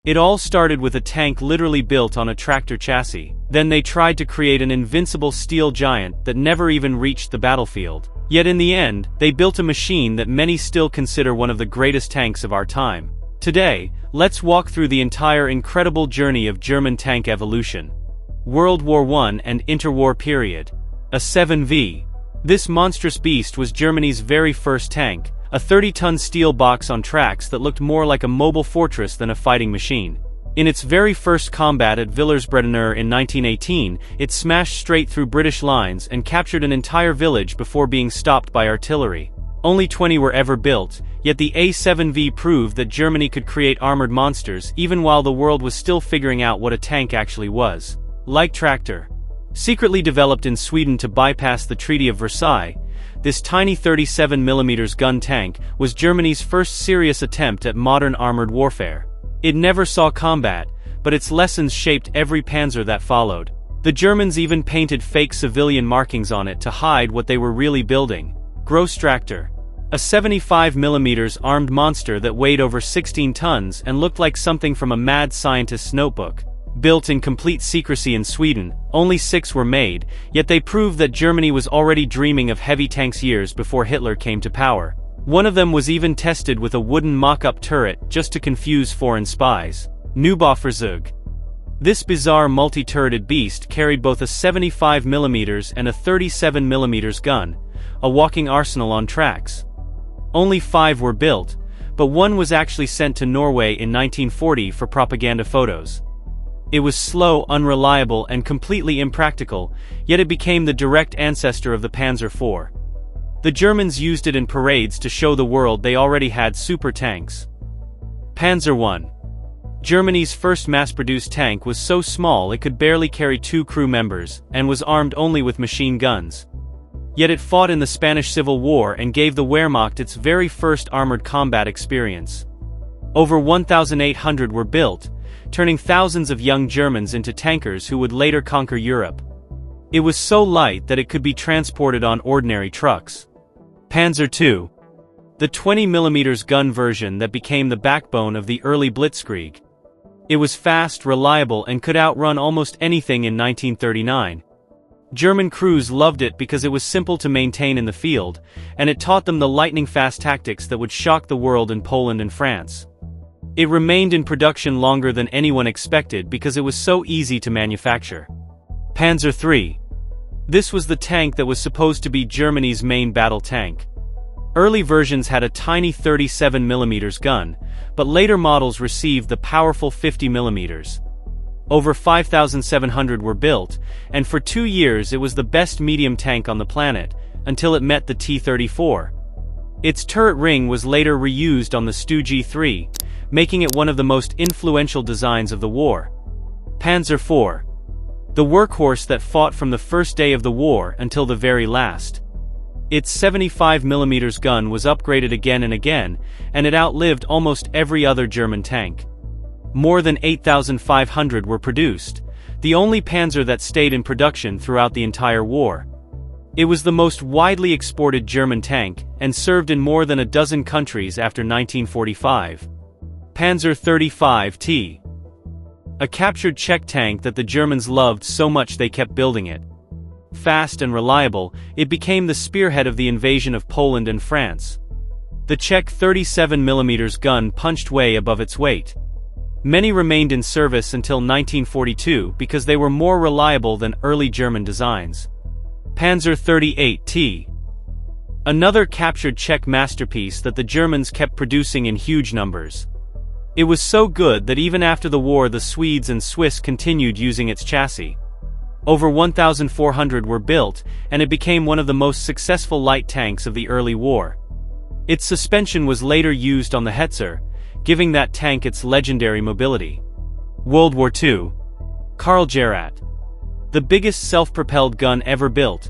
It all started with a tank literally built on a tractor chassis. Then they tried to create an invincible steel giant that never even reached the battlefield. Yet in the end, they built a machine that many still consider one of the greatest tanks of our time. Today, let's walk through the entire incredible journey of German tank evolution. World War I and interwar period. A 7V. This monstrous beast was Germany's very first tank, a 30-ton steel box on tracks that looked more like a mobile fortress than a fighting machine. In its very first combat at Villers-Bretonneux in 1918, it smashed straight through British lines and captured an entire village before being stopped by artillery. Only 20 were ever built, yet the A7V proved that Germany could create armored monsters even while the world was still figuring out what a tank actually was. Like tractor. Secretly developed in Sweden to bypass the Treaty of Versailles, this tiny 37mm gun tank was Germany's first serious attempt at modern armored warfare. It never saw combat, but its lessons shaped every panzer that followed. The Germans even painted fake civilian markings on it to hide what they were really building. Großtraktor. A 75mm armed monster that weighed over 16 tons and looked like something from a mad scientist's notebook. Built in complete secrecy in Sweden, only 6 were made, yet they proved that Germany was already dreaming of heavy tanks years before Hitler came to power. One of them was even tested with a wooden mock-up turret just to confuse foreign spies. Neubaufahrzeug. This bizarre multi-turreted beast carried both a 75mm and a 37mm gun, a walking arsenal on tracks. Only 5 were built, but one was actually sent to Norway in 1940 for propaganda photos. It was slow, unreliable, and completely impractical, yet it became the direct ancestor of the Panzer IV. The Germans used it in parades to show the world they already had super tanks. Panzer I. Germany's first mass-produced tank was so small it could barely carry 2 crew members, and was armed only with machine guns. Yet it fought in the Spanish Civil War and gave the Wehrmacht its very first armored combat experience. Over 1,800 were built, turning thousands of young Germans into tankers who would later conquer Europe. It was so light that it could be transported on ordinary trucks. Panzer II. The 20mm gun version that became the backbone of the early Blitzkrieg. It was fast, reliable, and could outrun almost anything in 1939. German crews loved it because it was simple to maintain in the field, and it taught them the lightning-fast tactics that would shock the world in Poland and France. It remained in production longer than anyone expected because it was so easy to manufacture. Panzer III. This was the tank that was supposed to be Germany's main battle tank. Early versions had a tiny 37mm gun, but later models received the powerful 50mm. Over 5,700 were built, and for 2 years it was the best medium tank on the planet, until it met the T-34. Its turret ring was later reused on the Stu G3, making it one of the most influential designs of the war. Panzer IV. The workhorse that fought from the first day of the war until the very last. Its 75mm gun was upgraded again and again, and it outlived almost every other German tank. More than 8,500 were produced, the only panzer that stayed in production throughout the entire war. It was the most widely exported German tank, and served in more than a dozen countries after 1945. Panzer 35T. A captured Czech tank that the Germans loved so much they kept building it. Fast and reliable, it became the spearhead of the invasion of Poland and France. The Czech 37mm gun punched way above its weight. Many remained in service until 1942 because they were more reliable than early German designs. Panzer 38T. Another captured Czech masterpiece that the Germans kept producing in huge numbers. It was so good that even after the war the Swedes and Swiss continued using its chassis. Over 1,400 were built, and it became one of the most successful light tanks of the early war. Its suspension was later used on the howitzer, giving that tank its legendary mobility. World War II. Karl Gerät. The biggest self-propelled gun ever built,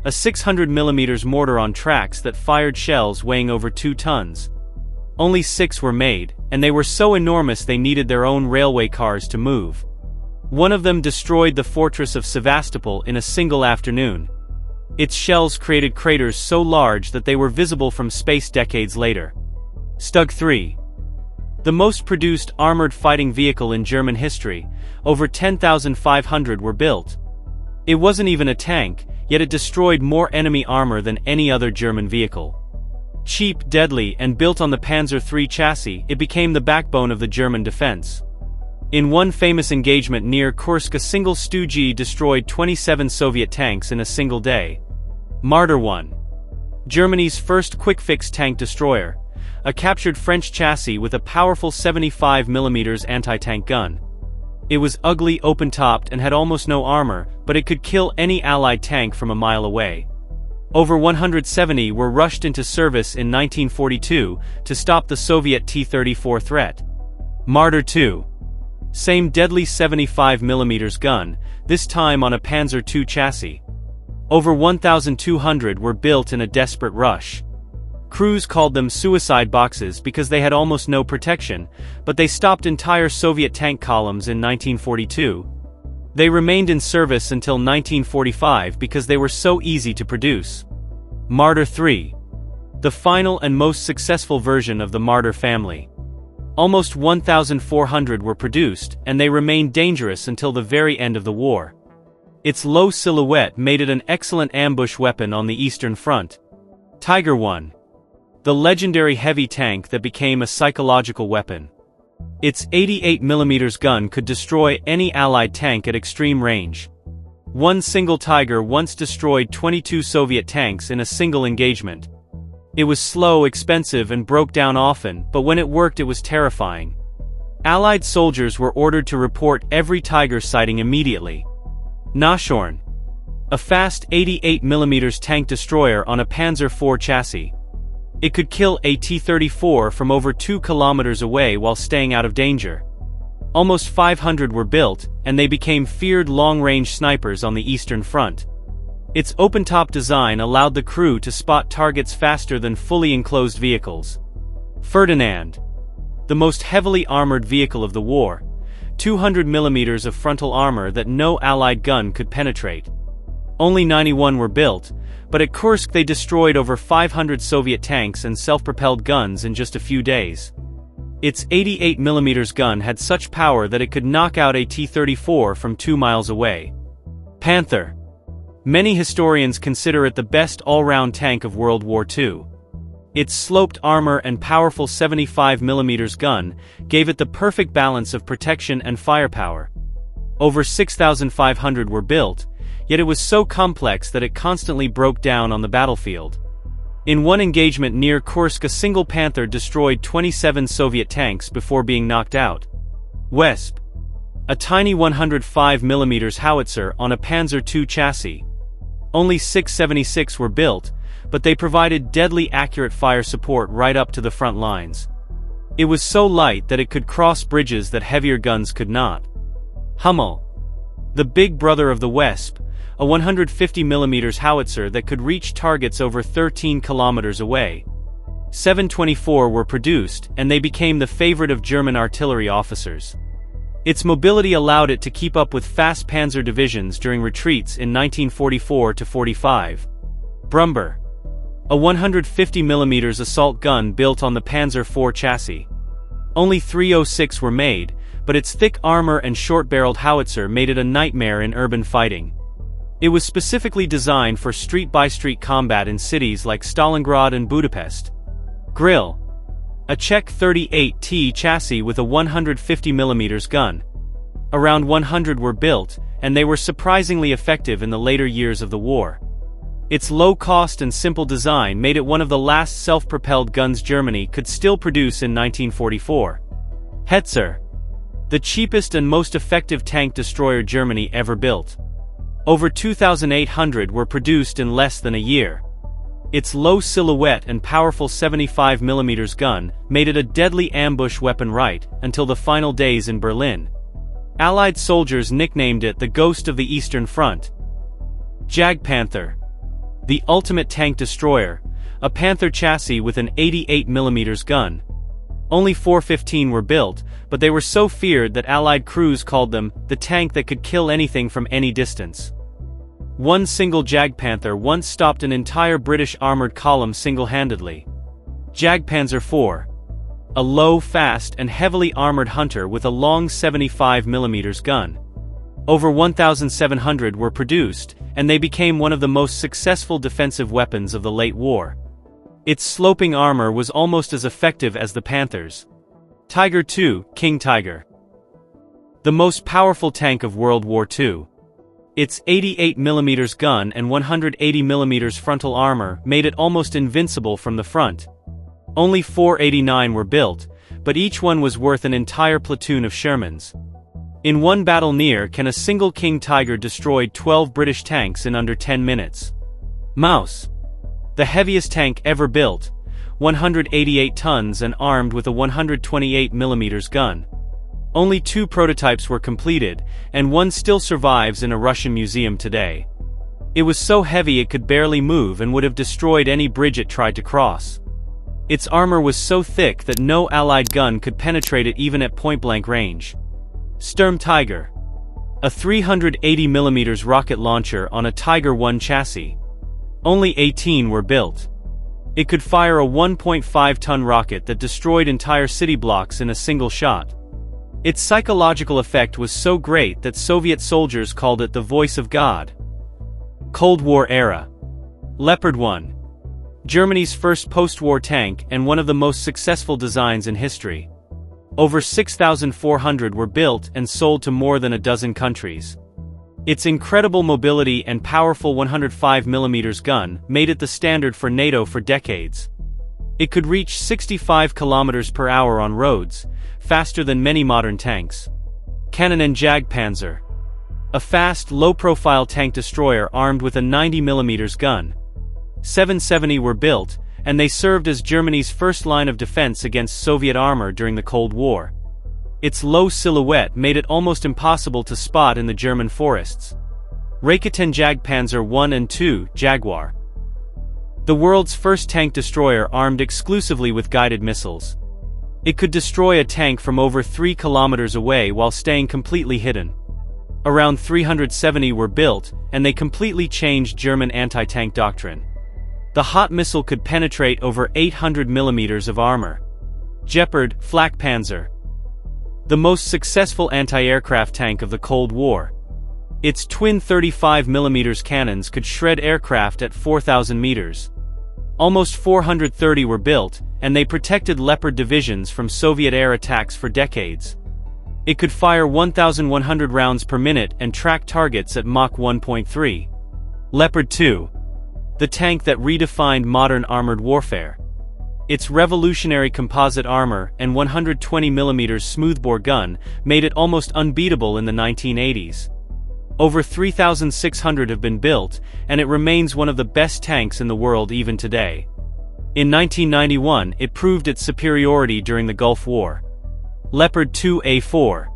a 600mm mortar on tracks that fired shells weighing over 2 tons. Only 6 were made, and they were so enormous they needed their own railway cars to move. One of them destroyed the fortress of Sevastopol in a single afternoon. Its shells created craters so large that they were visible from space decades later. Stug 3. The most produced armored fighting vehicle in German history, over 10,500 were built. It wasn't even a tank, yet it destroyed more enemy armor than any other German vehicle. Cheap, deadly, and built on the Panzer III chassis, it became the backbone of the German defense. In one famous engagement near Kursk, a single Stu-G destroyed 27 Soviet tanks in a single day. Marder 1. Germany's first quick-fix tank destroyer, a captured French chassis with a powerful 75mm anti-tank gun. It was ugly, open-topped, and had almost no armor, but it could kill any Allied tank from a mile away. Over 170 were rushed into service in 1942 to stop the Soviet T-34 threat. Marder 2. Same deadly 75mm gun, this time on a Panzer II chassis. Over 1,200 were built in a desperate rush. Crews called them suicide boxes because they had almost no protection, but they stopped entire Soviet tank columns in 1942. They remained in service until 1945 because they were so easy to produce. Marder 3. The final and most successful version of the Marder family. Almost 1,400 were produced, and they remained dangerous until the very end of the war. Its low silhouette made it an excellent ambush weapon on the Eastern Front. Tiger 1. The legendary heavy tank that became a psychological weapon. Its 88mm gun could destroy any Allied tank at extreme range. One single Tiger once destroyed 22 Soviet tanks in a single engagement. It was slow, expensive, and broke down often, but when it worked it was terrifying. Allied soldiers were ordered to report every Tiger sighting immediately. Nashorn. A fast 88mm tank destroyer on a Panzer IV chassis. It could kill a T-34 from over 2 kilometers away while staying out of danger. Almost 500 were built, and they became feared long-range snipers on the Eastern Front. Its open-top design allowed the crew to spot targets faster than fully enclosed vehicles. Ferdinand. The most heavily armored vehicle of the war. 200mm of frontal armor that no Allied gun could penetrate. Only 91 were built, but at Kursk they destroyed over 500 Soviet tanks and self-propelled guns in just a few days. Its 88mm gun had such power that it could knock out a T-34 from 2 miles away. Panther. Many historians consider it the best all-round tank of World War II. Its sloped armor and powerful 75mm gun gave it the perfect balance of protection and firepower. Over 6,500 were built, yet it was so complex that it constantly broke down on the battlefield. In one engagement near Kursk, a single Panther destroyed 27 Soviet tanks before being knocked out. Wesp. A tiny 105mm howitzer on a Panzer II chassis. Only 676 were built, but they provided deadly accurate fire support right up to the front lines. It was so light that it could cross bridges that heavier guns could not. Hummel. The big brother of the Wesp, a 150mm howitzer that could reach targets over 13 kilometers away. 724 were produced, and they became the favorite of German artillery officers. Its mobility allowed it to keep up with fast panzer divisions during retreats in 1944–45. Brumber. A 150mm assault gun built on the Panzer IV chassis. Only 306 were made, but its thick armor and short-barreled howitzer made it a nightmare in urban fighting. It was specifically designed for street-by-street combat in cities like Stalingrad and Budapest. Grill. A Czech 38T chassis with a 150mm gun. Around 100 were built, and they were surprisingly effective in the later years of the war. Its low cost and simple design made it one of the last self-propelled guns Germany could still produce in 1944. Howitzer. The cheapest and most effective tank destroyer Germany ever built. Over 2,800 were produced in less than a year. Its low silhouette and powerful 75mm gun made it a deadly ambush weapon right until the final days in Berlin. Allied soldiers nicknamed it the Ghost of the Eastern Front. Jagdpanther. The ultimate tank destroyer, a Panther chassis with an 88mm gun. Only 415 were built, but they were so feared that Allied crews called them the tank that could kill anything from any distance. One single Jagdpanther once stopped an entire British armored column single-handedly. Jagdpanzer IV. a low, fast, and heavily armored hunter with a long 75mm gun. Over 1,700 were produced, and they became one of the most successful defensive weapons of the late war. Its sloping armor was almost as effective as the Panther's. Tiger II, King Tiger. The most powerful tank of World War II. Its 88mm gun and 180mm frontal armor made it almost invincible from the front. Only 489 were built, but each one was worth an entire platoon of Shermans. In one battle near can a single King Tiger destroyed 12 British tanks in under 10 minutes. Mouse. The heaviest tank ever built, 188 tons and armed with a 128mm gun. Only 2 prototypes were completed, and one still survives in a Russian museum today. It was so heavy it could barely move and would have destroyed any bridge it tried to cross. Its armor was so thick that no Allied gun could penetrate it even at point-blank range. Sturm Tiger. A 380mm rocket launcher on a Tiger I chassis. Only 18 were built. It could fire a 1.5-ton rocket that destroyed entire city blocks in a single shot. Its psychological effect was so great that Soviet soldiers called it the voice of God. Cold War era. Leopard 1. Germany's first post-war tank and one of the most successful designs in history. Over 6,400 were built and sold to more than a dozen countries. Its incredible mobility and powerful 105mm gun made it the standard for NATO for decades. It could reach 65 km per hour on roads, faster than many modern tanks. Cannon and Jagdpanzer. A fast, low-profile tank destroyer armed with a 90mm gun. 770 were built, and they served as Germany's first line of defense against Soviet armor during the Cold War. Its low silhouette made it almost impossible to spot in the German forests. Raketen Jagdpanzer I and II, Jaguar. The world's first tank destroyer armed exclusively with guided missiles. It could destroy a tank from over 3 kilometers away while staying completely hidden. Around 370 were built, and they completely changed German anti-tank doctrine. The hot missile could penetrate over 800 millimeters of armor. Gepard, Flakpanzer. The most successful anti-aircraft tank of the Cold War. Its twin 35mm cannons could shred aircraft at 4,000 meters. Almost 430 were built, and they protected Leopard divisions from Soviet air attacks for decades. It could fire 1,100 rounds per minute and track targets at Mach 1.3. Leopard 2. The tank that redefined modern armored warfare. Its revolutionary composite armor and 120mm smoothbore gun made it almost unbeatable in the 1980s. Over 3,600 have been built, and it remains one of the best tanks in the world even today. In 1991, it proved its superiority during the Gulf War. Leopard 2A4.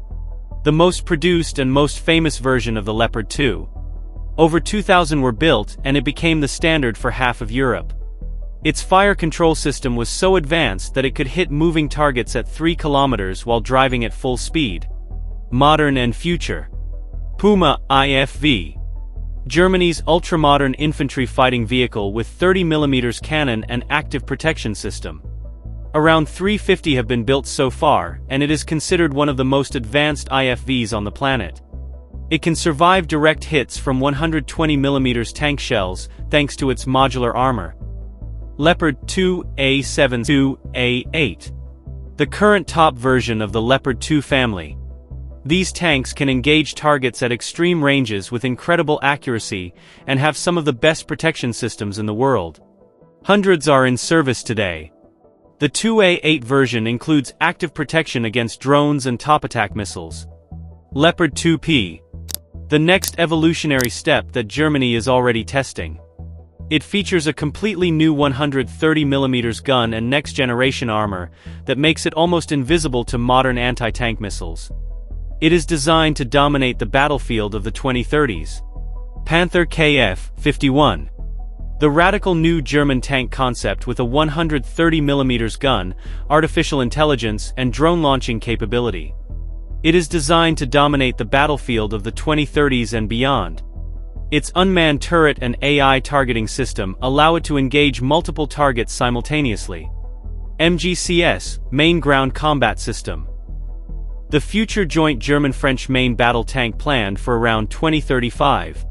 The most produced and most famous version of the Leopard 2. Over 2,000 were built, and it became the standard for half of Europe. Its fire control system was so advanced that it could hit moving targets at 3 kilometers while driving at full speed. Modern and future. Puma IFV. Germany's ultra-modern infantry fighting vehicle with 30mm cannon and active protection system. Around 350 have been built so far, and it is considered one of the most advanced IFVs on the planet. It can survive direct hits from 120mm tank shells, thanks to its modular armor. Leopard 2A7 2A8. The current top version of the Leopard 2 family. These tanks can engage targets at extreme ranges with incredible accuracy and have some of the best protection systems in the world. Hundreds are in service today. The 2A8 version includes active protection against drones and top attack missiles. Leopard 2P. The next evolutionary step that Germany is already testing. It features a completely new 130mm gun and next-generation armor that makes it almost invisible to modern anti-tank missiles. It is designed to dominate the battlefield of the 2030s. Panther Kf-51. The radical new German tank concept with a 130mm gun, artificial intelligence, and drone launching capability. It is designed to dominate the battlefield of the 2030s and beyond. Its unmanned turret and AI targeting system allow it to engage multiple targets simultaneously. MGCS, Main Ground Combat System. The future joint German-French main battle tank planned for around 2035.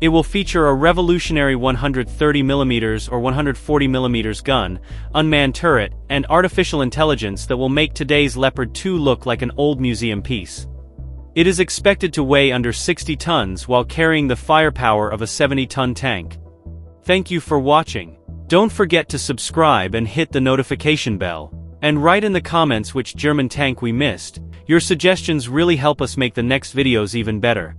It will feature a revolutionary 130mm or 140mm gun, unmanned turret, and artificial intelligence that will make today's Leopard 2 look like an old museum piece. It is expected to weigh under 60 tons while carrying the firepower of a 70-ton tank. Thank you for watching. Don't forget to subscribe and hit the notification bell. And write in the comments which German tank we missed. Your suggestions really help us make the next videos even better.